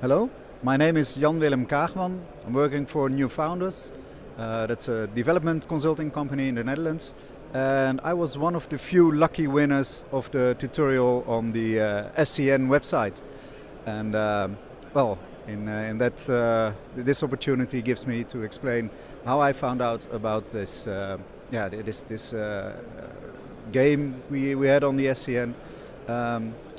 Hello, my name is Jan-Willem Kaagman. I'm working for New Founders. That's a development consulting company in the Netherlands. And I was one of the few lucky winners of the tutorial on the SCN website. And in that, this opportunity gives me to explain how I found out about this game we had on the SCN.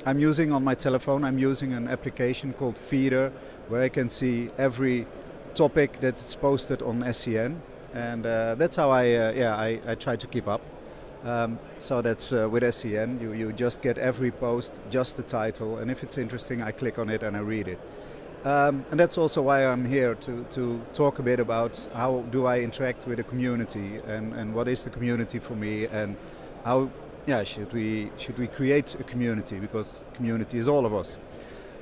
I'm using on my telephone, I'm using an application called Feeder, where I can see every topic that's posted on SCN, and that's how I try to keep up. So that's with SCN, you just get every post, just the title, and if it's interesting, I click on it and I read it. And that's also why I'm here to talk a bit about how do I interact with the community and what is the community for me, and how should we create a community, because community is all of us.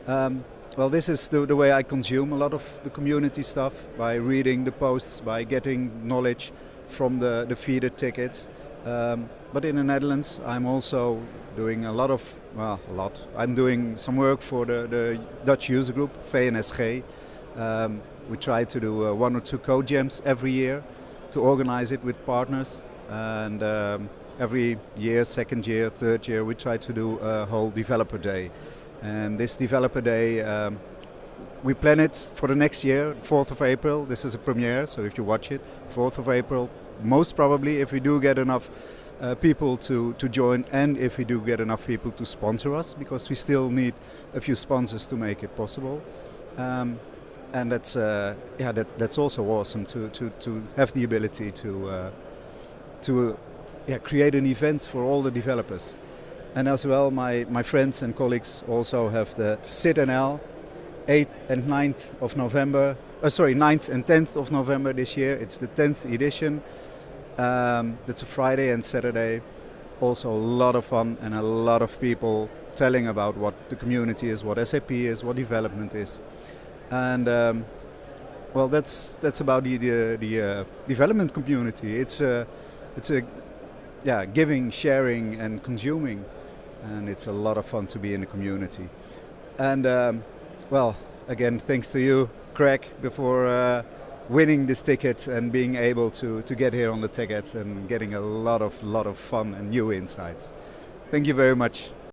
Well, this is the way I consume a lot of the community stuff, by reading the posts, by getting knowledge from the feeder tickets. But in the Netherlands, I'm also doing I'm doing some work for the Dutch user group, VNSG. We try to do 1 or 2 code jams every year to organize it with partners. And every year, second year, third year, we try to do a whole developer day. And this developer day, we plan it for the next year, 4th of April. This is a premiere, so if you watch it, 4th of April, most probably, if we do get enough people to join, and if we do get enough people to sponsor us, because we still need a few sponsors to make it possible. And that's also awesome to have the ability to create an event for all the developers. And as well, my friends and colleagues also have the SIT-NL, 8th and 9th of November. 9th and 10th of November this year. It's the 10th edition. It's a Friday and Saturday. Also a lot of fun and a lot of people telling about what the community is, what SAP is, what development is. And that's about the development community. It's a giving, sharing and consuming, and it's a lot of fun to be in the community. And again, thanks to you, Craig, for winning this ticket and being able to get here on the TechEd and getting a lot of fun and new insights. Thank you very much.